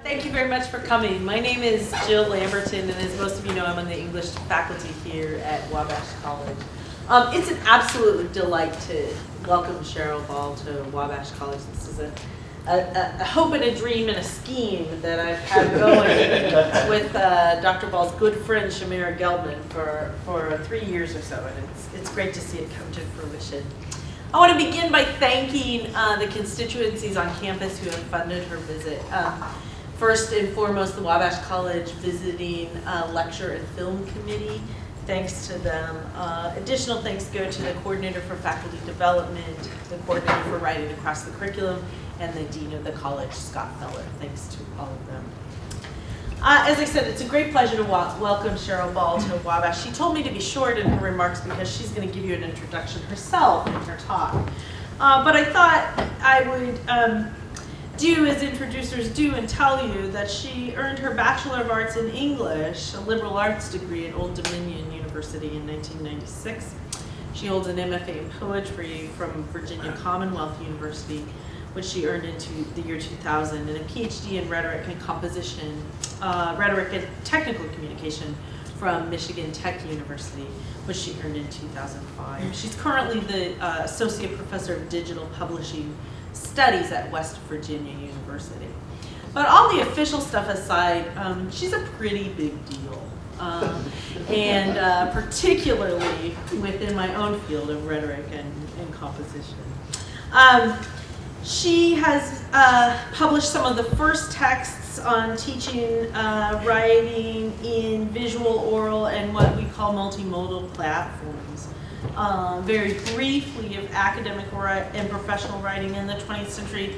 Thank you very much for coming. My name is Jill Lamberton, and as most of you know, I'm on the English faculty here at Wabash College. It's an absolute delight to welcome Cheryl Ball to Wabash College. This is a hope and a dream and a scheme that I've had going with Dr. Ball's good friend Shamira Gelman for 3 years or so, and it's great to see it come to fruition. I want to begin by thanking the constituencies on campus who have funded her visit. First and foremost, the Wabash College Visiting Lecture and Film Committee. Thanks to them. Additional thanks go to the Coordinator for Faculty Development, the Coordinator for Writing Across the Curriculum, and the Dean of the College, Scott Feller. Thanks to all of them. As I said, it's a great pleasure to welcome Cheryl Ball to Wabash. She told me to be short in her remarks because she's going to give you an introduction herself in her talk. But I thought I would do as introducers do and tell you that she earned her Bachelor of Arts in English, a liberal arts degree at Old Dominion University in 1996. She holds an MFA in poetry from Virginia Commonwealth University, which she earned into the year 2000, and a PhD in rhetoric and composition, rhetoric and technical communication from Michigan Tech University, which she earned in 2005. She's currently the Associate Professor of Digital Publishing Studies at West Virginia University. But all the official stuff aside, she's a pretty big deal, and particularly within my own field of rhetoric and composition. She has published some of the first texts on teaching writing in visual, oral, and what we call multimodal platforms. Very briefly of academic and professional writing in the 20th century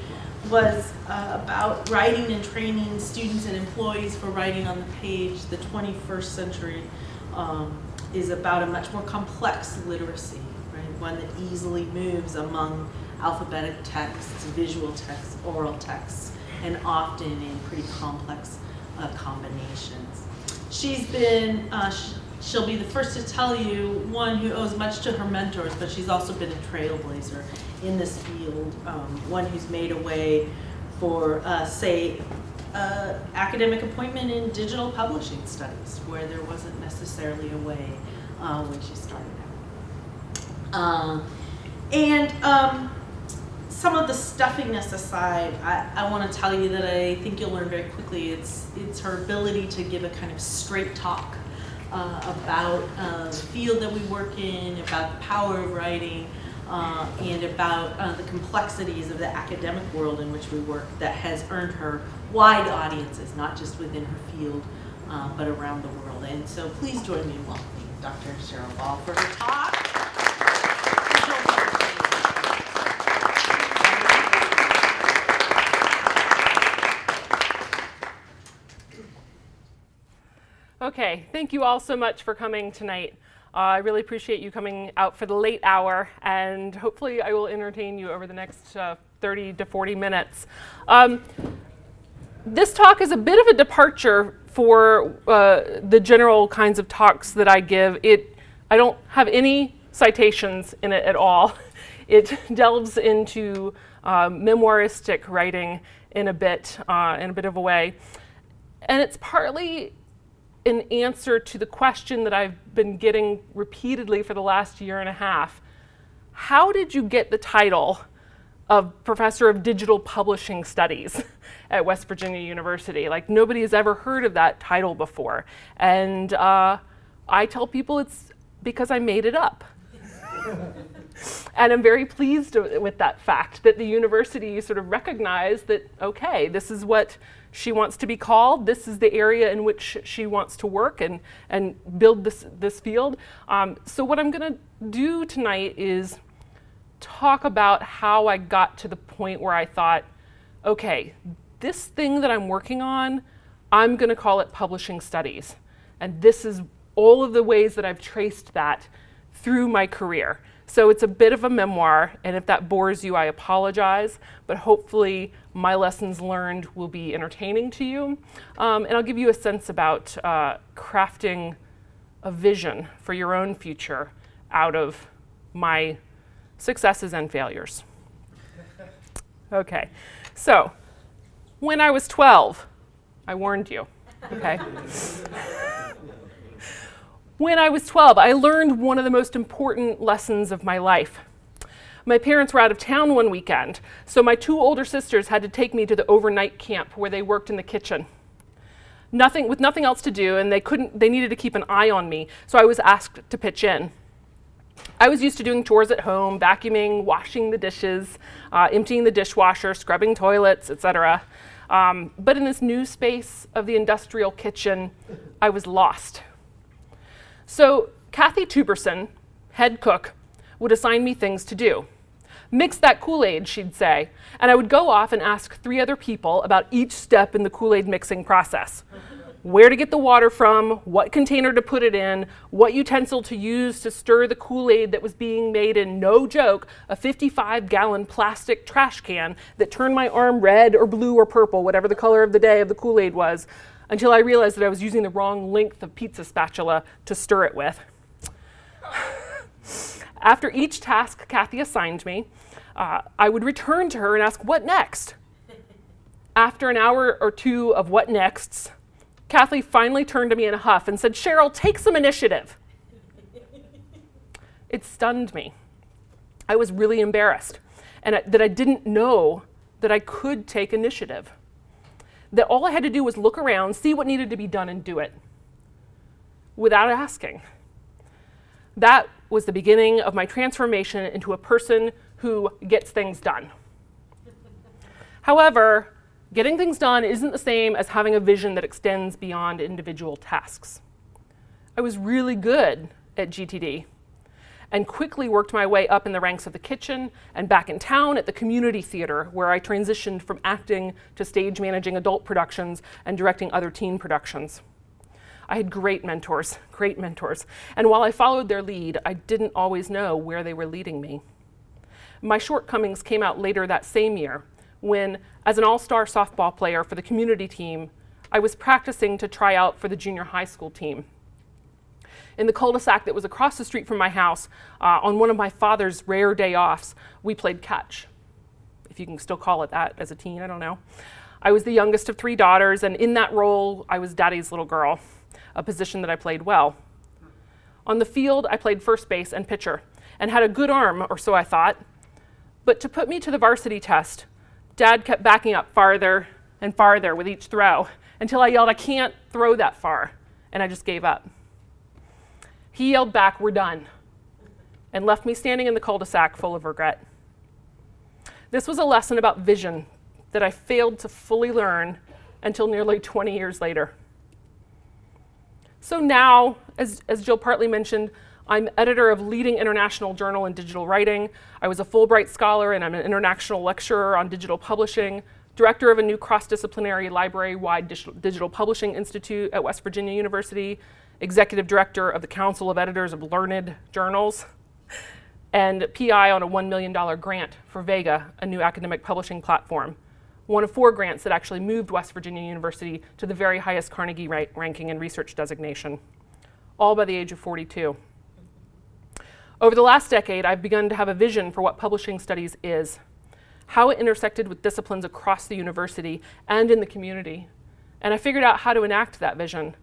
was about writing and training students and employees for writing on the page. The 21st century is about a much more complex literacy, right? One that easily moves among alphabetic texts, visual texts, oral texts, and often in pretty complex combinations. She's been she'll be the first to tell you, one who owes much to her mentors, but she's also been a trailblazer in this field, one who's made a way for, say, academic appointment in digital publishing studies, where there wasn't necessarily a way when she started out. Some of the stuffiness aside, I want to tell you that I think you'll learn very quickly. It's her ability to give a kind of straight talk about the field that we work in, about the power of writing, and about the complexities of the academic world in which we work that has earned her wide audiences, not just within her field, but around the world. And so please join me in welcoming Dr. Cheryl Ball for her talk. Okay, thank you all so much for coming tonight. I really appreciate you coming out for the late hour, and hopefully I will entertain you over the next 30 to 40 minutes. This talk is a bit of a departure for the general kinds of talks that I give. I don't have any citations in it at all. It delves into memoiristic writing in a bit of a way, and it's partly an answer to the question that I've been getting repeatedly for the last year and a half. How did you get the title of Professor of Digital Publishing Studies at West Virginia University? Like, nobody has ever heard of that title before. And I tell people it's because I made it up. And I'm very pleased with that fact, that the university sort of recognized that, okay, this is what she wants to be called, this is the area in which she wants to work and build this field. So what I'm gonna do tonight is talk about how I got to the point where I thought, okay, this thing that I'm working on, I'm gonna call it publishing studies. And this is all of the ways that I've traced that through my career. So it's a bit of a memoir, and if that bores you, I apologize, but hopefully my lessons learned will be entertaining to you. And I'll give you a sense about crafting a vision for your own future out of my successes and failures. Okay, so when I was 12, I warned you, okay? When I was 12, I learned one of the most important lessons of my life. My parents were out of town one weekend, so my 2 older sisters had to take me to the overnight camp where they worked in the kitchen. With nothing else to do, and they needed to keep an eye on me, so I was asked to pitch in. I was used to doing chores at home, vacuuming, washing the dishes, emptying the dishwasher, scrubbing toilets, etc. But in this new space of the industrial kitchen, I was lost. So Kathy Tuberson, head cook, would assign me things to do. Mix that Kool-Aid, she'd say, and I would go off and ask 3 other people about each step in the Kool-Aid mixing process. Where to get the water from, what container to put it in, what utensil to use to stir the Kool-Aid that was being made in, no joke, a 55-gallon plastic trash can that turned my arm red or blue or purple, whatever the color of the day of the Kool-Aid was, until I realized that I was using the wrong length of pizza spatula to stir it with. After each task Kathy assigned me, I would return to her and ask, what next? After an hour or 2 of what nexts, Kathy finally turned to me in a huff and said, Cheryl, take some initiative. It stunned me. I was really embarrassed, and that I didn't know that I could take initiative. That all I had to do was look around, see what needed to be done, and do it without asking. That was the beginning of my transformation into a person who gets things done. However, getting things done isn't the same as having a vision that extends beyond individual tasks. I was really good at GTD and quickly worked my way up in the ranks of the kitchen and back in town at the community theater, where I transitioned from acting to stage managing adult productions and directing other teen productions. I had great mentors. And while I followed their lead, I didn't always know where they were leading me. My shortcomings came out later that same year when, as an all-star softball player for the community team, I was practicing to try out for the junior high school team. In the cul-de-sac that was across the street from my house, on one of my father's rare day offs, we played catch. If you can still call it that as a teen, I don't know. I was the youngest of 3 daughters, and in that role, I was daddy's little girl, a position that I played well. On the field, I played first base and pitcher, and had a good arm, or so I thought. But to put me to the varsity test, Dad kept backing up farther and farther with each throw, until I yelled, I can't throw that far, and I just gave up. He yelled back, we're done, and left me standing in the cul-de-sac full of regret. This was a lesson about vision that I failed to fully learn until nearly 20 years later. So now, as Jill partly mentioned, I'm editor of leading international journal in digital writing. I was a Fulbright scholar, and I'm an international lecturer on digital publishing, director of a new cross-disciplinary library-wide digital publishing institute at West Virginia University, executive director of the Council of Editors of Learned Journals, and PI on a $1 million grant for Vega, a new academic publishing platform, one of 4 grants that actually moved West Virginia University to the very highest Carnegie ranking and research designation, all by the age of 42. Over the last decade, I've begun to have a vision for what publishing studies is, how it intersected with disciplines across the university and in the community, and I figured out how to enact that vision,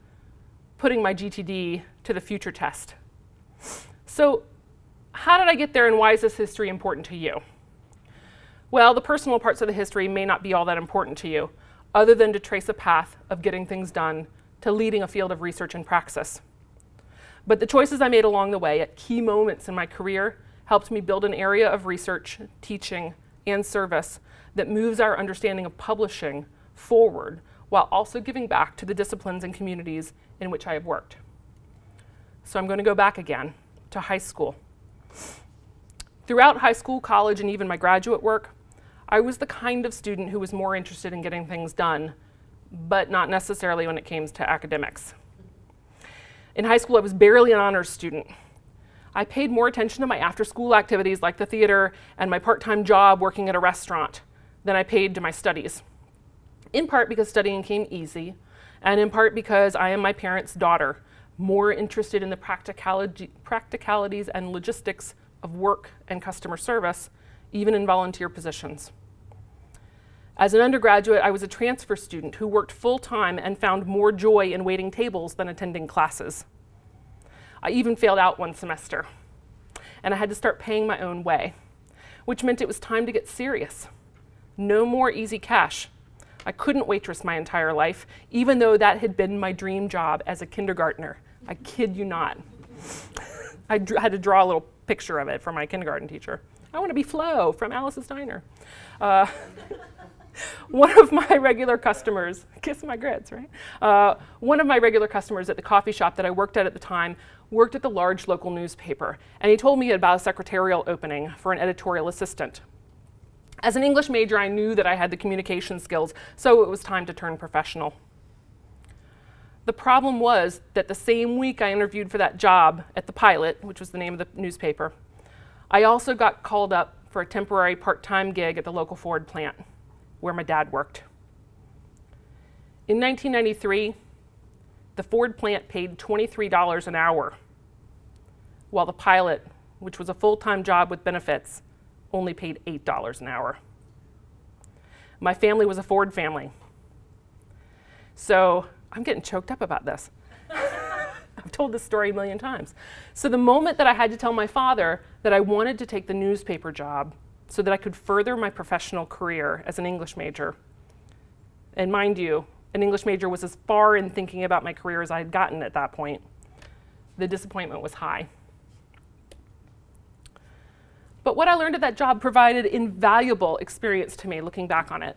putting my GTD to the future test. So, how did I get there, and why is this history important to you? Well, the personal parts of the history may not be all that important to you, other than to trace a path of getting things done to leading a field of research and praxis. But the choices I made along the way at key moments in my career helped me build an area of research, teaching, and service that moves our understanding of publishing forward while also giving back to the disciplines and communities in which I have worked. So I'm going to go back again to high school. Throughout high school, college, and even my graduate work, I was the kind of student who was more interested in getting things done, but not necessarily when it came to academics. In high school, I was barely an honors student. I paid more attention to my after-school activities like the theater and my part-time job working at a restaurant than I paid to my studies. In part because studying came easy, and in part because I am my parents' daughter, more interested in the practicalities and logistics of work and customer service, even in volunteer positions. As an undergraduate, I was a transfer student who worked full-time and found more joy in waiting tables than attending classes. I even failed out one semester, and I had to start paying my own way, which meant it was time to get serious. No more easy cash. I couldn't waitress my entire life, even though that had been my dream job as a kindergartner. I kid you not. I had to draw a little picture of it for my kindergarten teacher. I want to be Flo from Alice's Diner. One of my regular customers, kiss my grits, right? One of my regular customers at the coffee shop that I worked at the time worked at the large local newspaper, and he told me about a secretarial opening for an editorial assistant. As an English major, I knew that I had the communication skills, so it was time to turn professional. The problem was that the same week I interviewed for that job at the Pilot, which was the name of the newspaper, I also got called up for a temporary part-time gig at the local Ford plant, where my dad worked. In 1993, the Ford plant paid $23 an hour, while the Pilot, which was a full-time job with benefits, only paid $8 an hour. My family was a Ford family. So I'm getting choked up about this. I've told this story a million times. So the moment that I had to tell my father that I wanted to take the newspaper job so that I could further my professional career as an English major, and mind you, an English major was as far in thinking about my career as I had gotten at that point, the disappointment was high. But what I learned at that job provided invaluable experience to me looking back on it.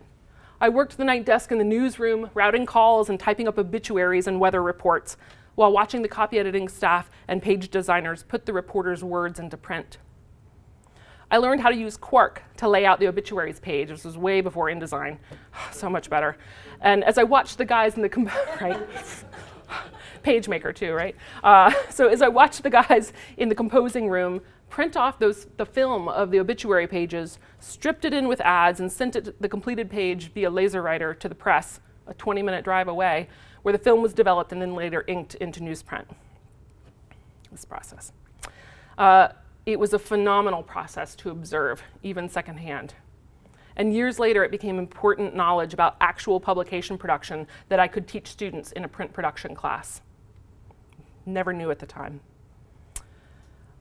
I worked the night desk in the newsroom, routing calls and typing up obituaries and weather reports, while watching the copy editing staff and page designers put the reporters' words into print. I learned how to use Quark to lay out the obituaries page. This was way before InDesign, so much better. And as I watched the guys in the, right? PageMaker too, right? So as I watched the guys in the composing room print off the film of the obituary pages, stripped it in with ads, and sent it the completed page via LaserWriter to the press, a 20-minute drive away, where the film was developed and then later inked into newsprint. This process. It was a phenomenal process to observe, even secondhand. And years later, it became important knowledge about actual publication production that I could teach students in a print production class. Never knew at the time.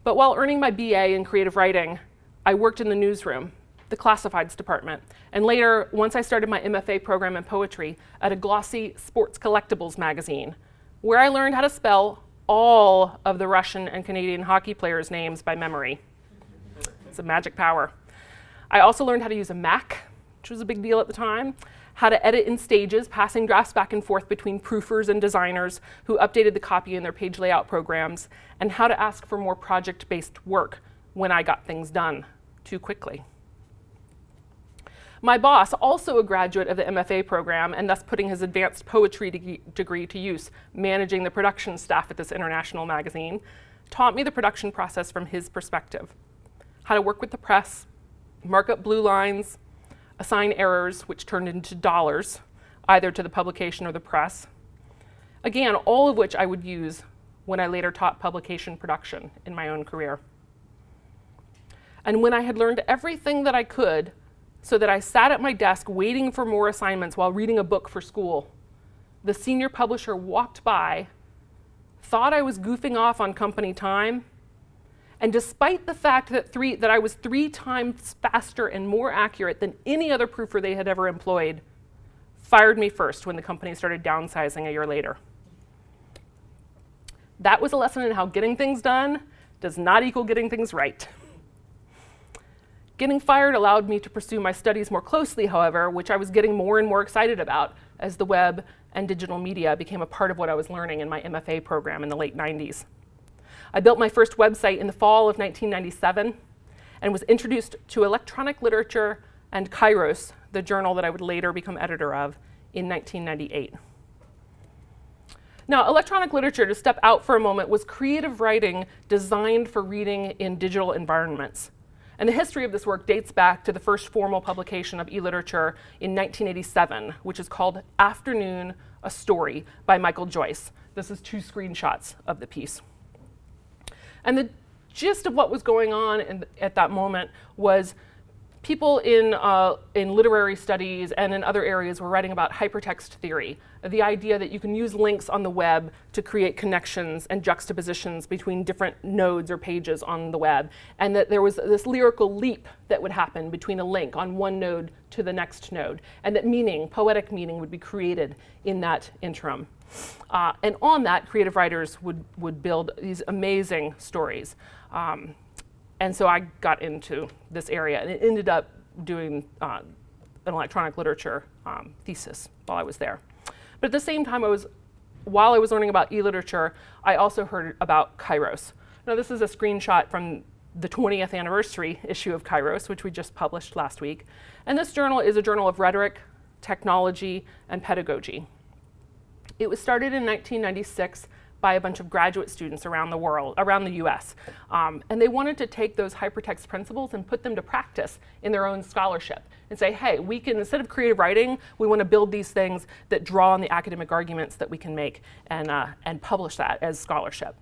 But while earning my BA in creative writing, I worked in the newsroom, the classifieds department, and later, once I started my MFA program in poetry, at a glossy sports collectibles magazine, where I learned how to spell all of the Russian and Canadian hockey players' names by memory. It's a magic power. I also learned how to use a Mac, which was a big deal at the time, how to edit in stages, passing drafts back and forth between proofers and designers who updated the copy in their page layout programs, and how to ask for more project-based work when I got things done too quickly. My boss, also a graduate of the MFA program and thus putting his advanced poetry degree to use, managing the production staff at this international magazine, taught me the production process from his perspective. How to work with the press, mark up blue lines, assign errors, which turned into dollars, either to the publication or the press. Again, all of which I would use when I later taught publication production in my own career. And when I had learned everything that I could, so that I sat at my desk waiting for more assignments while reading a book for school, the senior publisher walked by, thought I was goofing off on company time, and despite the fact that I was 3 times faster and more accurate than any other proofer they had ever employed, fired me first when the company started downsizing a year later. That was a lesson in how getting things done does not equal getting things right. Getting fired allowed me to pursue my studies more closely, however, which I was getting more and more excited about as the web and digital media became a part of what I was learning in my MFA program in the late 90s. I built my first website in the fall of 1997 and was introduced to electronic literature and Kairos, the journal that I would later become editor of, in 1998. Now, electronic literature, to step out for a moment, was creative writing designed for reading in digital environments. And the history of this work dates back to the first formal publication of e-literature in 1987, which is called Afternoon, A Story by Michael Joyce. This is 2 screenshots of the piece. And the gist of what was going on at that moment was people in literary studies and in other areas were writing about hypertext theory, the idea that you can use links on the web to create connections and juxtapositions between different nodes or pages on the web, and that there was this lyrical leap that would happen between a link on one node to the next node, and that meaning, poetic meaning, would be created in that interim. And on that, creative writers would build these amazing stories. And so I got into this area and ended up doing an electronic literature thesis while I was there. But at the same time, while I was learning about e-literature, I also heard about Kairos. Now, this is a screenshot from the 20th anniversary issue of Kairos, which we just published last week. And this journal is a journal of rhetoric, technology, and pedagogy. It was started in 1996 by a bunch of graduate students around the world, around the US. And they wanted to take those hypertext principles and put them to practice in their own scholarship and say, hey, we can, instead of creative writing, we want to build these things that draw on the academic arguments that we can make and publish that as scholarship.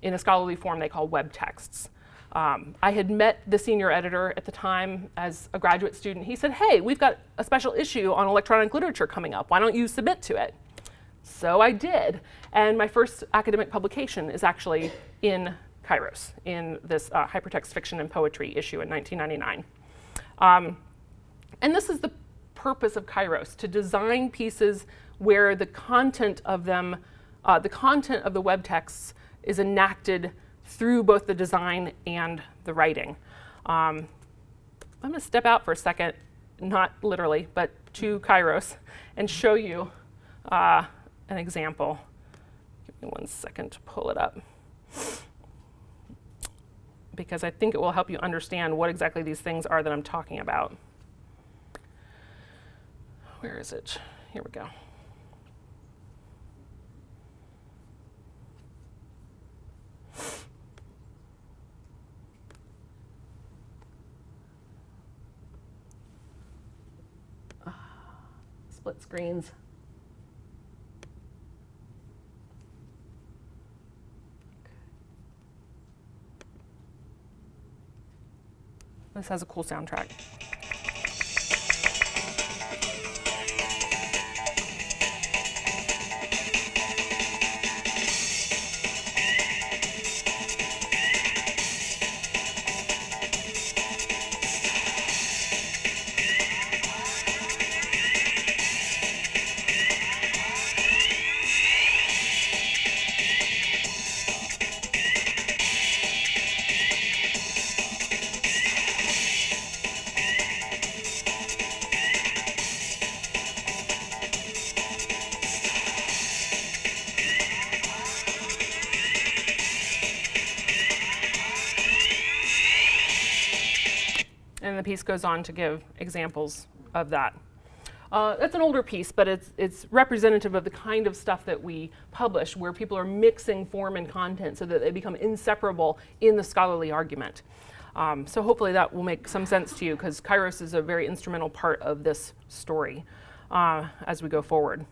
In a scholarly form they call web texts. I had met the senior editor at the time as a graduate student. He said, hey, we've got a special issue on electronic literature coming up. Why don't you submit to it? So I did, and my first academic publication is actually in Kairos, in this hypertext fiction and poetry issue in 1999. And this is the purpose of Kairos, to design pieces where the content of them, the content of the web texts is enacted through both the design and the writing. I'm going to step out for a second, not literally, but to Kairos, and show you an example. Give me 1 second to pull it up, because I think it will help you understand what exactly these things are that I'm talking about. Where is it? Here we go. Split screens. This has a cool soundtrack. And the piece goes on to give examples of that. That's an older piece, but it's representative of the kind of stuff that we publish, where people are mixing form and content so that they become inseparable in the scholarly argument. So hopefully that will make some sense to you, because Kairos is a very instrumental part of this story as we go forward.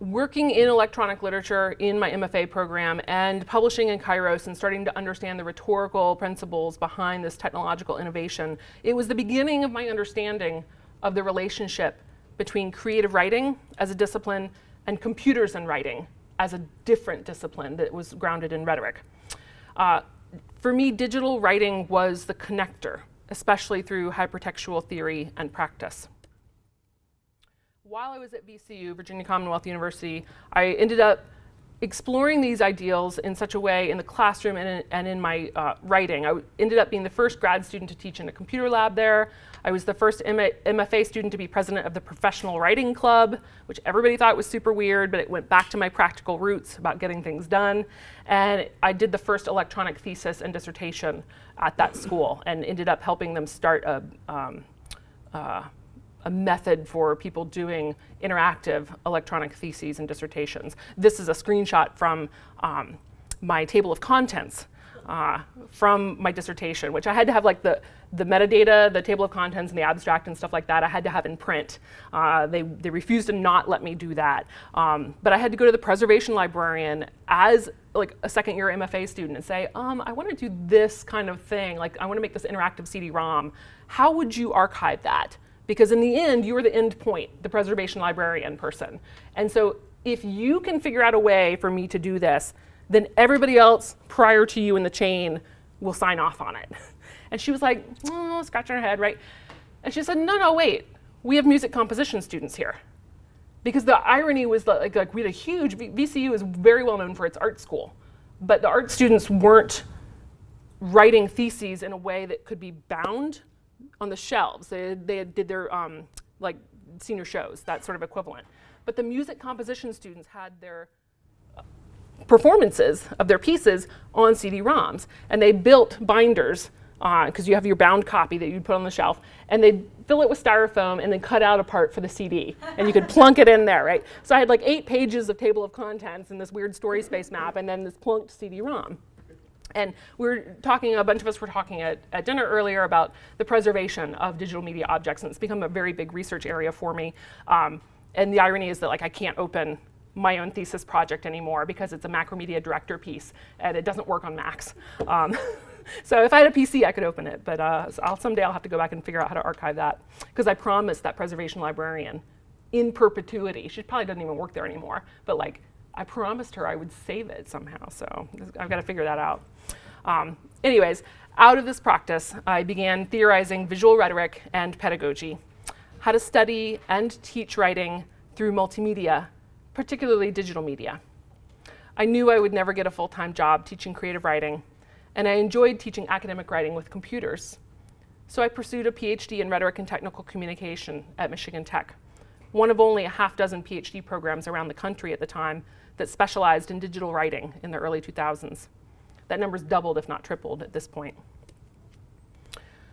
Working in electronic literature in my MFA program and publishing in Kairos and starting to understand the rhetorical principles behind this technological innovation, it was the beginning of my understanding of the relationship between creative writing as a discipline and computers and writing as a different discipline that was grounded in rhetoric. For me, digital writing was the connector, especially through hypertextual theory and practice. While I was at VCU, Virginia Commonwealth University, I ended up exploring these ideals in such a way in the classroom and in my writing. I ended up being the first grad student to teach in a computer lab there. I was the first MFA student to be president of the Professional Writing Club, which everybody thought was super weird, but it went back to my practical roots about getting things done. And I did the first electronic thesis and dissertation at that school and ended up helping them start a method for people doing interactive electronic theses and dissertations. This is a screenshot from my table of contents from my dissertation, which I had to have like the metadata, the table of contents, and the abstract and stuff like that. I had to have in print. They refused to not let me do that. But I had to go to the preservation librarian as like a second year MFA student and say, I want to do this kind of thing. Like I want to make this interactive CD-ROM. How would you archive that? Because in the end, you are the end point, the preservation librarian person. And so if you can figure out a way for me to do this, then everybody else prior to you in the chain will sign off on it. And she was like, scratching her head, right? And she said, no, wait, we have music composition students here. Because the irony was like we had a huge, VCU is very well known for its art school, but the art students weren't writing theses in a way that could be bound on the shelves. They did their like senior shows, that sort of equivalent. But the music composition students had their performances of their pieces on CD-ROMs, and they built binders because you have your bound copy that you'd put on the shelf, and they'd fill it with styrofoam and then cut out a part for the CD, and you could plunk it in there, right? So I had like 8 pages of table of contents and this weird story space map, and then this plunked CD-ROM. And a bunch of us were talking at dinner earlier about the preservation of digital media objects, and it's become a very big research area for me. And the irony is that like I can't open my own thesis project anymore because it's a Macromedia Director piece and it doesn't work on Macs. So if I had a PC, I could open it, but someday I'll have to go back and figure out how to archive that, because I promised that preservation librarian in perpetuity. She probably doesn't even work there anymore, but like I promised her I would save it somehow, so I've got to figure that out. Anyways, out of this practice, I began theorizing visual rhetoric and pedagogy, how to study and teach writing through multimedia, particularly digital media. I knew I would never get a full-time job teaching creative writing, and I enjoyed teaching academic writing with computers. So I pursued a PhD in rhetoric and technical communication at Michigan Tech, one of only a half dozen PhD programs around the country at the time that specialized in digital writing in the early 2000s. That number's doubled, if not tripled, at this point.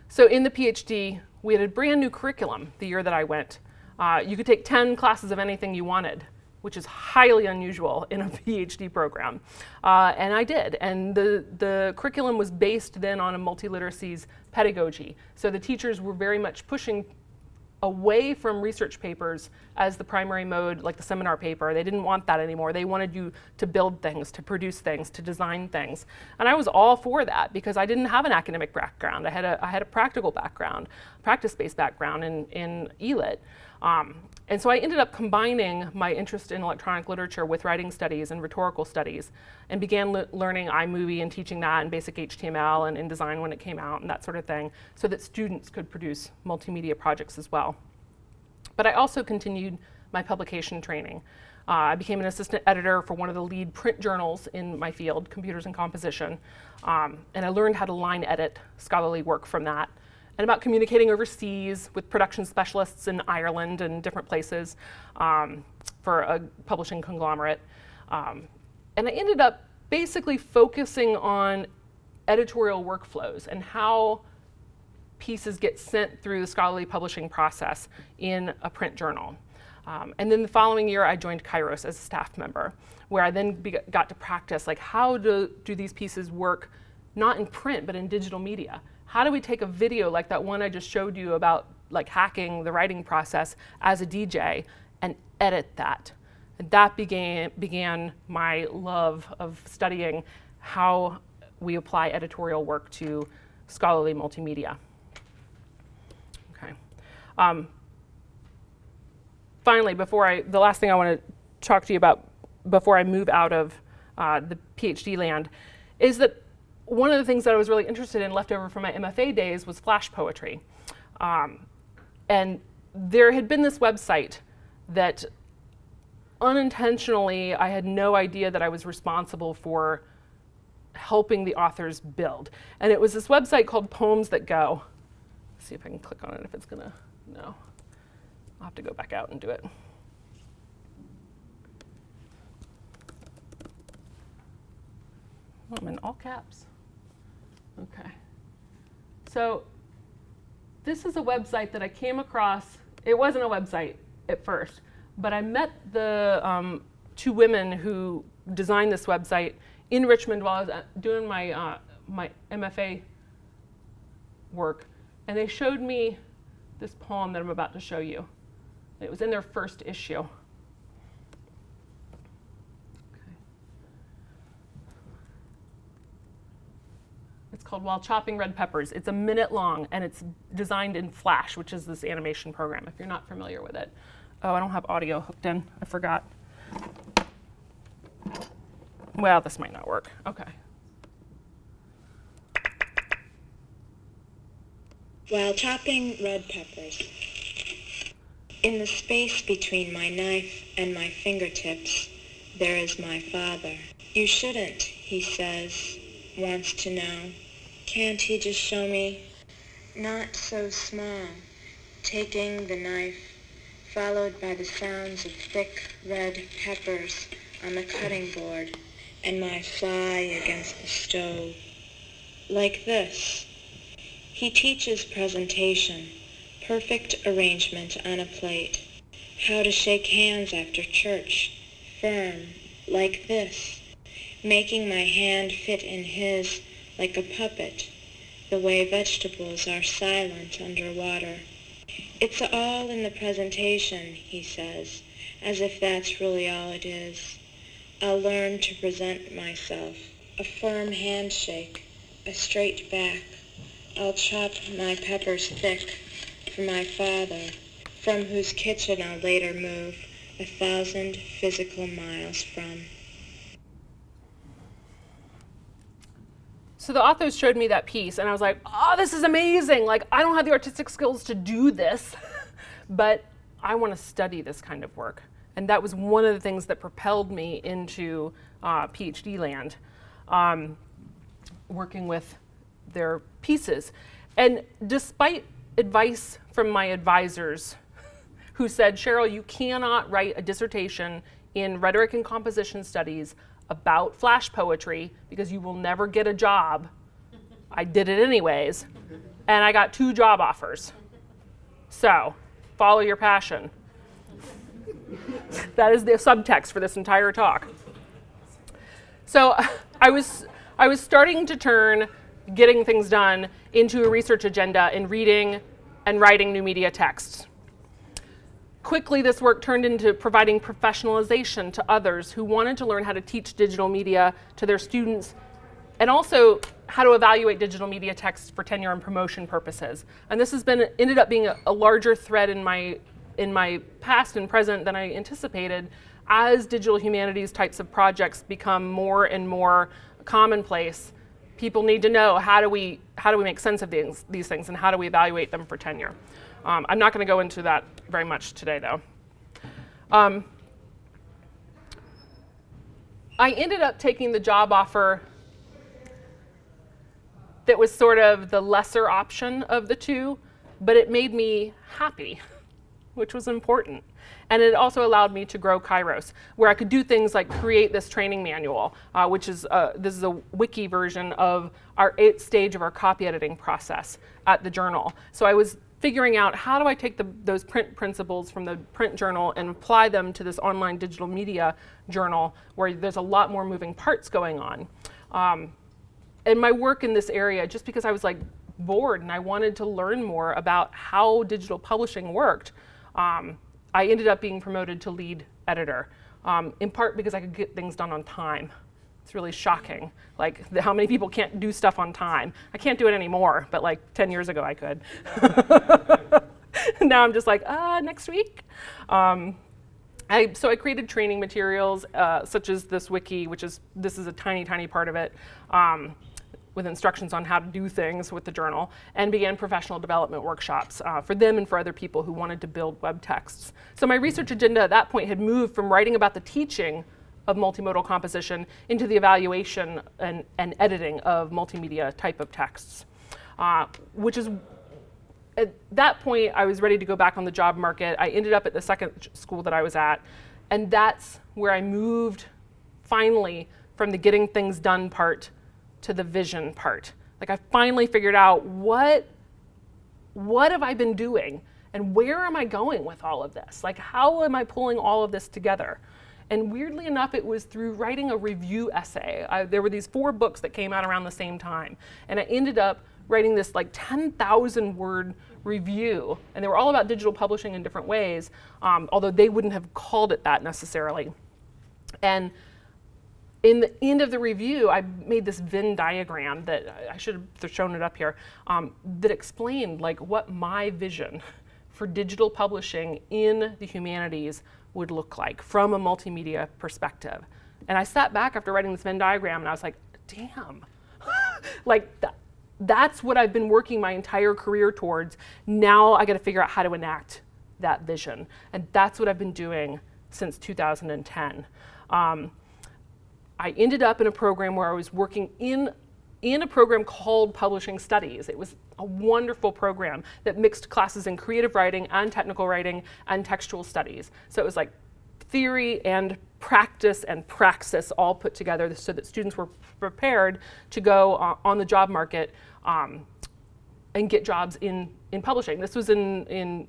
So in the PhD, we had a brand new curriculum the year that I went. You could take 10 classes of anything you wanted, which is highly unusual in a PhD program. And I did. And the curriculum was based then on a multiliteracies pedagogy. So the teachers were very much pushing away from research papers as the primary mode, like the seminar paper. They didn't want that anymore. They wanted you to build things, to produce things, to design things. And I was all for that because I didn't have an academic background. I had a practical background, practice-based background in ELIT. And so I ended up combining my interest in electronic literature with writing studies and rhetorical studies, and began learning iMovie and teaching that and basic HTML and InDesign when it came out and that sort of thing, so that students could produce multimedia projects as well. But I also continued my publication training. I became an assistant editor for one of the lead print journals in my field, computers and composition, and I learned how to line edit scholarly work from that, and about communicating overseas with production specialists in Ireland and different places for a publishing conglomerate. And I ended up basically focusing on editorial workflows and how pieces get sent through the scholarly publishing process in a print journal. And then the following year, I joined Kairos as a staff member, where I then got to practice, like, how do these pieces work, not in print, but in digital media? How do we take a video like that one I just showed you about like hacking the writing process as a DJ and edit that? And that began my love of studying how we apply editorial work to scholarly multimedia. Okay. Finally, the last thing I want to talk to you about before I move out of the PhD land is that one of the things that I was really interested in left over from my MFA days was flash poetry. And there had been this website that unintentionally I had no idea that I was responsible for helping the authors build. And it was this website called Poems That Go. Let's see if I can click on it, if it's gonna, no. I'll have to go back out and do it. Oh, I'm in all caps. Okay. So this is a website that I came across. It wasn't a website at first, but I met the 2 women who designed this website in Richmond while I was doing my my MFA work, and they showed me this poem that I'm about to show you. It was in their first issue. It's called While Chopping Red Peppers. It's a minute long, and it's designed in Flash, which is this animation program, if you're not familiar with it. Oh, I don't have audio hooked in. I forgot. Well, this might not work. Okay. While chopping red peppers, in the space between my knife and my fingertips, there is my father. You shouldn't, he says, wants to know. Can't he just show me? Not so small, taking the knife, followed by the sounds of thick red peppers on the cutting board and my fly against the stove. Like this. He teaches presentation, perfect arrangement on a plate, how to shake hands after church, firm, like this, making my hand fit in his like a puppet, the way vegetables are silent underwater. It's all in the presentation, he says, as if that's really all it is. I'll learn to present myself, a firm handshake, a straight back. I'll chop my peppers thick for my father, from whose kitchen I'll later move 1,000 physical miles from. So the authors showed me that piece, and I was like, oh, this is amazing. Like, I don't have the artistic skills to do this, but I want to study this kind of work. And that was one of the things that propelled me into PhD land, working with their pieces. And despite advice from my advisors who said, Cheryl, you cannot write a dissertation in rhetoric and composition studies about flash poetry because you will never get a job. I did it anyways, and I got 2 job offers. So, follow your passion. That is the subtext for this entire talk. So I was starting to turn getting things done into a research agenda in reading and writing new media texts. Quickly, this work turned into providing professionalization to others who wanted to learn how to teach digital media to their students, and also how to evaluate digital media texts for tenure and promotion purposes. And this has ended up being a larger thread in my past and present than I anticipated as digital humanities types of projects become more and more commonplace. People need to know how do we make sense of these things and how do we evaluate them for tenure. I'm not going to go into that very much today, though. I ended up taking the job offer that was sort of the lesser option of the 2, but it made me happy, which was important. And it also allowed me to grow Kairos, where I could do things like create this training manual, which is this is a wiki version of our 8th stage of our copy editing process at the journal. So I was figuring out how do I take those print principles from the print journal and apply them to this online digital media journal where there's a lot more moving parts going on. And my work in this area, just because I was like bored and I wanted to learn more about how digital publishing worked, I ended up being promoted to lead editor, in part because I could get things done on time. It's really shocking, like how many people can't do stuff on time. I can't do it anymore, but like 10 years ago I could. Now I'm just like, next week. So I created training materials such as this wiki, this is a tiny, tiny part of it, with instructions on how to do things with the journal, and began professional development workshops for them and for other people who wanted to build web texts. So my research agenda at that point had moved from writing about the teaching of multimodal composition into the evaluation and editing of multimedia type of texts, which is, at that point, I was ready to go back on the job market. I ended up at the second school that I was at, and that's where I moved finally from the getting things done part to the vision part. Like I finally figured out what have I been doing and where am I going with all of this? Like how am I pulling all of this together? And weirdly enough, it was through writing a review essay. There were these 4 books that came out around the same time. And I ended up writing this like 10,000 word review. And they were all about digital publishing in different ways, although they wouldn't have called it that necessarily. And in the end of the review, I made this Venn diagram that I should have shown it up here, that explained like what my vision for digital publishing in the humanities would look like from a multimedia perspective. And I sat back after writing this Venn diagram and I was like, damn, like that's what I've been working my entire career towards. Now I got to figure out how to enact that vision. And that's what I've been doing since 2010. I ended up in a program where I was working in a program called Publishing Studies. It was a wonderful program that mixed classes in creative writing and technical writing and textual studies. So it was like theory and practice and praxis all put together so that students were prepared to go on the job market and get jobs in publishing. This was in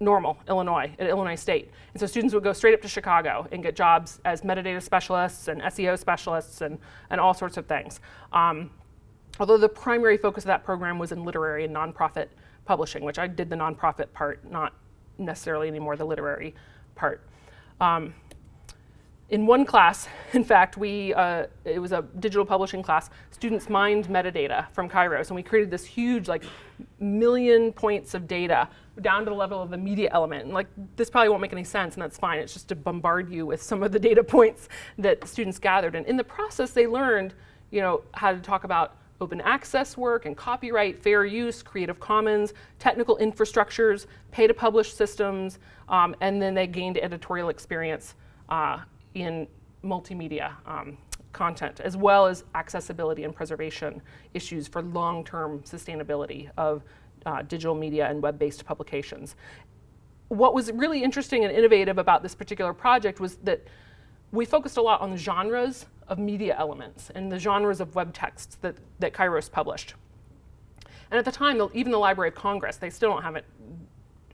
Normal, Illinois, at Illinois State. And so students would go straight up to Chicago and get jobs as metadata specialists and SEO specialists and all sorts of things. Although the primary focus of that program was in literary and nonprofit publishing, which I did the nonprofit part, not necessarily anymore the literary part. In one class, in fact, it was a digital publishing class, students mined metadata from Kairos, and we created this huge, like, million points of data down to the level of the media element. And like, this probably won't make any sense, and that's fine. It's just to bombard you with some of the data points that students gathered. And in the process, they learned, how to talk about open access work and copyright, fair use, Creative Commons, technical infrastructures, pay-to-publish systems, and then they gained editorial experience in multimedia content, as well as accessibility and preservation issues for long-term sustainability of digital media and web-based publications. What was really interesting and innovative about this particular project was that we focused a lot on the genres of media elements and the genres of web texts that Kairos published. And at the time, even the Library of Congress, they still don't have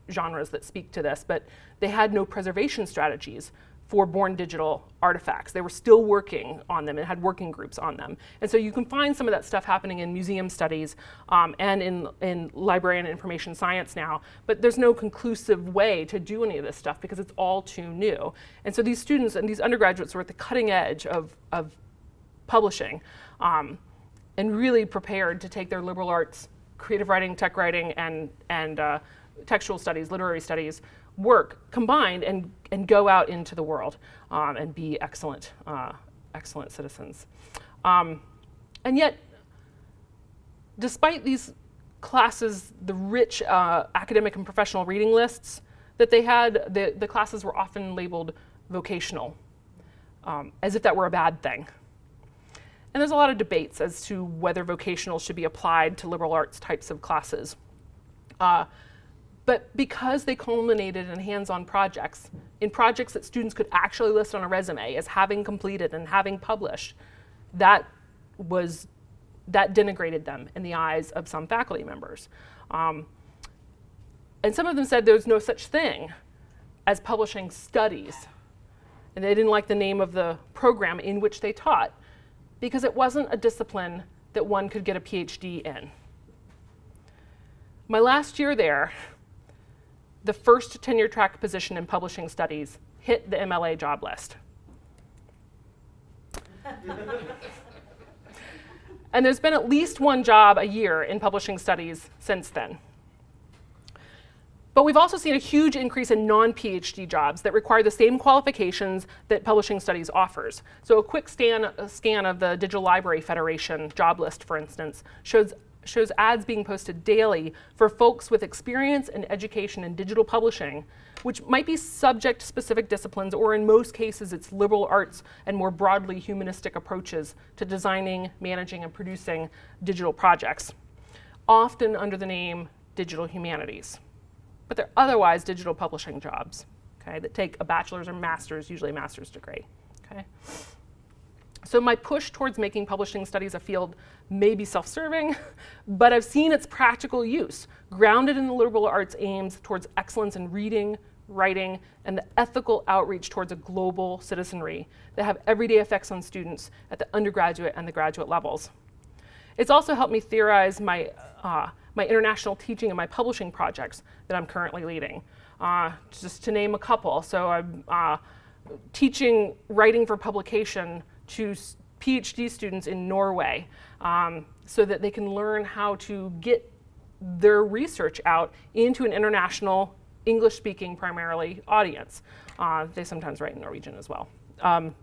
genres that speak to this, but they had no preservation strategies for born digital artifacts. They were still working on them and had working groups on them. And so you can find some of that stuff happening in museum studies and in library and information science now, but there's no conclusive way to do any of this stuff because it's all too new. And so these students and these undergraduates were at the cutting edge of publishing and really prepared to take their liberal arts, creative writing, tech writing, and textual studies, literary studies, work combined and go out into the world and be excellent citizens. And yet, despite these classes, the rich academic and professional reading lists that they had, the classes were often labeled vocational, as if that were a bad thing. And there's a lot of debates as to whether vocational should be applied to liberal arts types of classes. But because they culminated in hands-on projects, in projects that students could actually list on a resume as having completed and having published, that denigrated them in the eyes of some faculty members. And some of them said there's no such thing as publishing studies. And they didn't like the name of the program in which they taught because it wasn't a discipline that one could get a PhD in. My last year there, the first tenure track position in publishing studies hit the MLA job list. And there's been at least one job a year in publishing studies since then. But we've also seen a huge increase in non-PhD jobs that require the same qualifications that publishing studies offers. So a quick scan of the Digital Library Federation job list, for instance, shows ads being posted daily for folks with experience and education in digital publishing, which might be subject-specific disciplines, or in most cases, it's liberal arts and more broadly humanistic approaches to designing, managing, and producing digital projects, often under the name digital humanities. But they're otherwise digital publishing jobs, okay, that take a bachelor's or master's, usually a master's degree, okay? So my push towards making publishing studies a field may be self-serving, but I've seen its practical use, grounded in the liberal arts aims towards excellence in reading, writing, and the ethical outreach towards a global citizenry that have everyday effects on students at the undergraduate and the graduate levels. It's also helped me theorize my international teaching and my publishing projects that I'm currently leading. Just to name a couple, so I'm teaching writing for publication to PhD students in Norway so that they can learn how to get their research out into an international English-speaking primarily audience. They sometimes write in Norwegian as well. I'm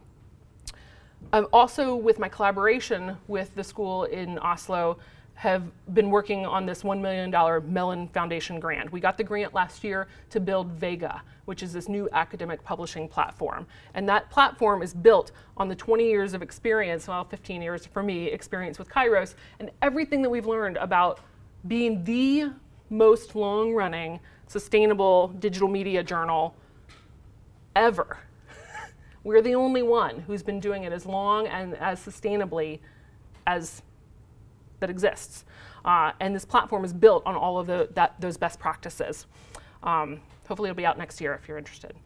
also, with my collaboration with the school in Oslo, have been working on this $1 million Mellon Foundation grant. We got the grant last year to build Vega, which is this new academic publishing platform. And that platform is built on the 20 years of experience, well, 15 years for me, experience with Kairos, and everything that we've learned about being the most long-running, sustainable digital media journal ever. We're the only one who's been doing it as long and as sustainably as that exists. And this platform is built on all of those best practices. Hopefully it'll be out next year if you're interested.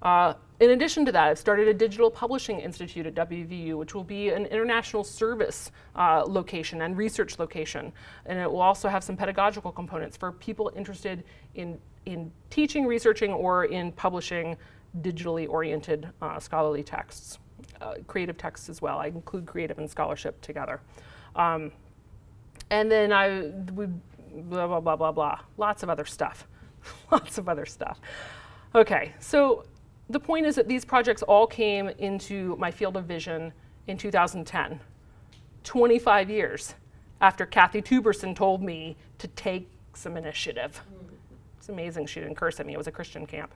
In addition to that, I've started a digital publishing institute at WVU, which will be an international service location and research location. And it will also have some pedagogical components for people interested in teaching, researching, or in publishing digitally oriented scholarly texts, creative texts as well. I include creative and scholarship together. And then we blah, blah, blah, blah, blah. Lots of other stuff. Lots of other stuff. Okay, so the point is that these projects all came into my field of vision in 2010, 25 years after Kathy Tuberson told me to take some initiative. It's amazing she didn't curse at me. It was a Christian camp.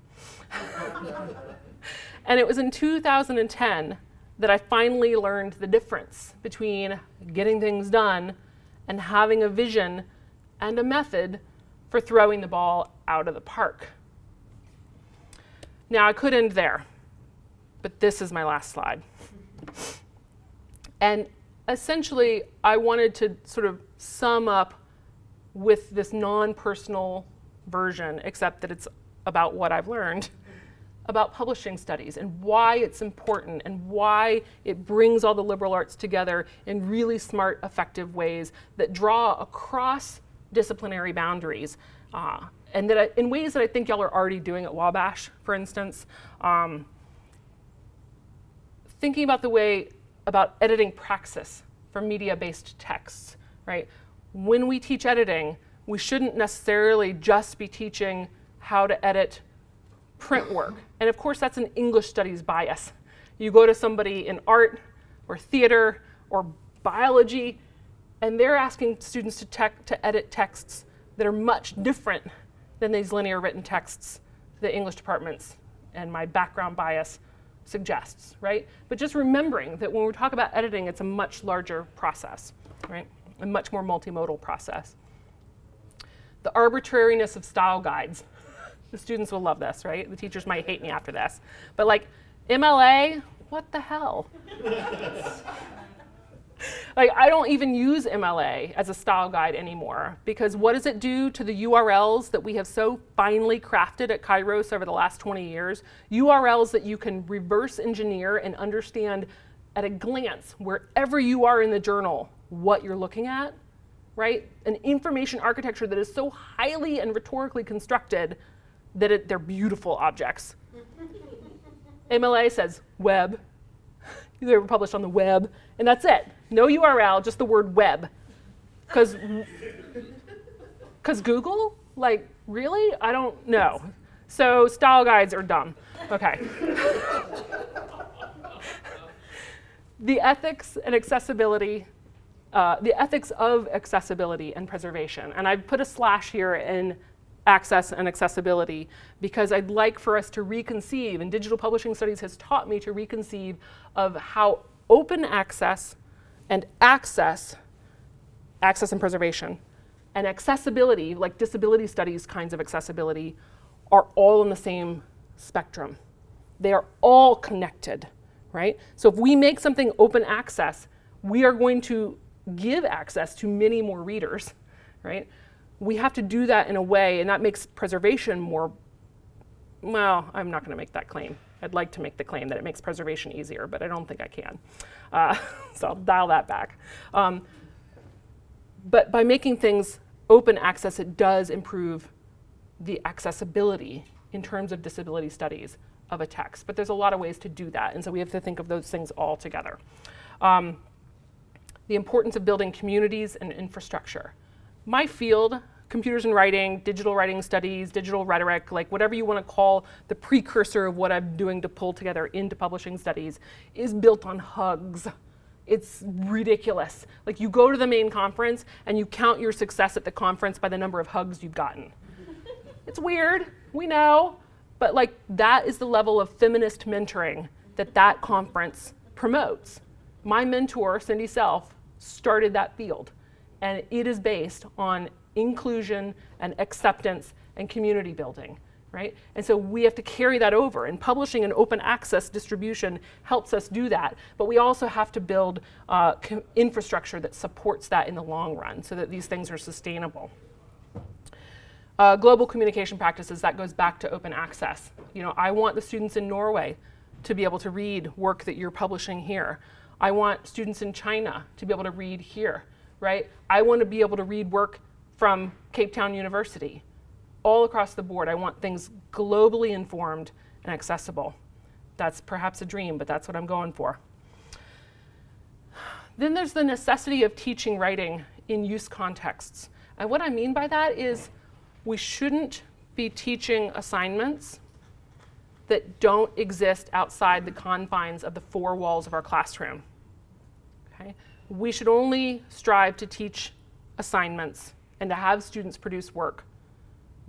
And it was in 2010 that I finally learned the difference between getting things done and having a vision and a method for throwing the ball out of the park. Now, I could end there, but this is my last slide. And essentially, I wanted to sort of sum up with this non-personal version, except that it's about what I've learned about publishing studies and why it's important and why it brings all the liberal arts together in really smart, effective ways that draw across disciplinary boundaries, and that in ways that I think y'all are already doing at Wabash, for instance. Thinking about the way about editing praxis for media-based texts, right? When we teach editing, we shouldn't necessarily just be teaching how to edit print work. And of course, that's an English studies bias. You go to somebody in art or theater or biology, and they're asking students to edit texts that are much different than these linear written texts the English departments and my background bias suggests, right? But just remembering that when we talk about editing, it's a much larger process, right? A much more multimodal process. The arbitrariness of style guides. The students will love this, right? The teachers might hate me after this. But like, MLA, what the hell? Like, I don't even use MLA as a style guide anymore, because what does it do to the URLs that we have so finely crafted at Kairos over the last 20 years? URLs that you can reverse engineer and understand at a glance, wherever you are in the journal, what you're looking at, right? An information architecture that is so highly and rhetorically constructed that they're beautiful objects. MLA says web. They were published on the web, and that's it. No URL, just the word web. Because Google? Like, really? I don't know. So style guides are dumb. Okay. The ethics and accessibility, the ethics of accessibility and preservation. And I've put a slash here in access and accessibility because I'd like for us to reconceive, and digital publishing studies has taught me to reconceive of how open access and access and preservation, and accessibility, like disability studies kinds of accessibility, are all in the same spectrum. They are all connected, right? So if we make something open access, we are going to give access to many more readers, right? We have to do that in a way, and that makes preservation more well, I'm not going to make that claim. I'd like to make the claim that it makes preservation easier, but I don't think I can. So I'll dial that back. But by making things open access, it does improve the accessibility in terms of disability studies of a text. But there's a lot of ways to do that, and so we have to think of those things all together. The importance of building communities and infrastructure. My field, computers and writing, digital writing studies, digital rhetoric, like whatever you want to call the precursor of what I'm doing to pull together into publishing studies, is built on hugs. It's ridiculous. Like, you go to the main conference and you count your success at the conference by the number of hugs you've gotten. It's weird, we know, but like, that is the level of feminist mentoring that conference promotes. My mentor, Cindy Self, started that field, and it is based on inclusion and acceptance and community building, right? And so we have to carry that over, and publishing an open access distribution helps us do that, but we also have to build infrastructure that supports that in the long run so that these things are sustainable. Global communication practices, that goes back to open access. You know, I want the students in Norway to be able to read work that you're publishing here. I want students in China to be able to read here, right? I want to be able to read work from Cape Town University. All across the board, I want things globally informed and accessible. That's perhaps a dream, but that's what I'm going for. Then there's the necessity of teaching writing in use contexts. And what I mean by that is we shouldn't be teaching assignments that don't exist outside the confines of the four walls of our classroom. Okay? We should only strive to teach assignments and to have students produce work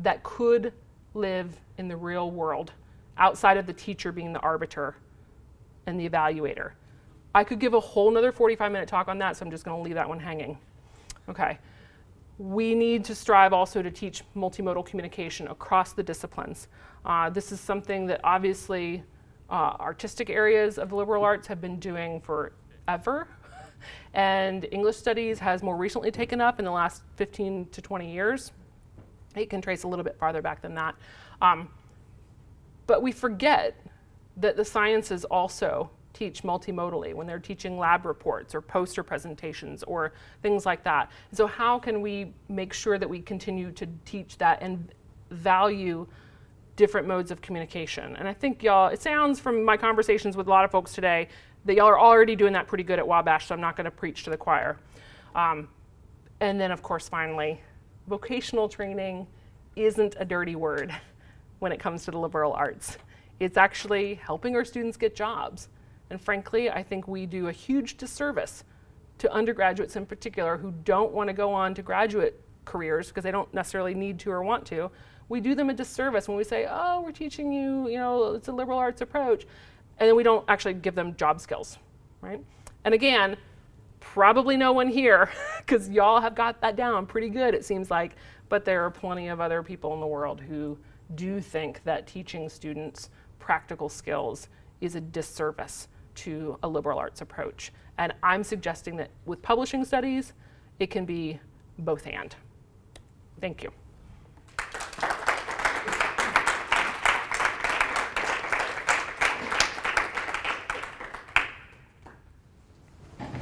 that could live in the real world outside of the teacher being the arbiter and the evaluator. I could give a whole nother 45-minute talk on that, so I'm just going to leave that one hanging. Okay. We need to strive also to teach multimodal communication across the disciplines. This is something that obviously artistic areas of the liberal arts have been doing forever, and English studies has more recently taken up in the last 15 to 20 years. It can trace a little bit farther back than that. But we forget that the sciences also teach multimodally when they're teaching lab reports or poster presentations or things like that. And so how can we make sure that we continue to teach that and value different modes of communication? And I think y'all, it sounds from my conversations with a lot of folks today that y'all are already doing that pretty good at Wabash, so I'm not going to preach to the choir. And then, of course, finally, vocational training isn't a dirty word when it comes to the liberal arts. It's actually helping our students get jobs. And frankly, I think we do a huge disservice to undergraduates in particular who don't want to go on to graduate careers because they don't necessarily need to or want to. We do them a disservice when we say, oh, we're teaching you, it's a liberal arts approach, and then we don't actually give them job skills, right? And again, probably no one here, because y'all have got that down pretty good, it seems like, but there are plenty of other people in the world who do think that teaching students practical skills is a disservice to a liberal arts approach. And I'm suggesting that with publishing studies, it can be both and. Thank you.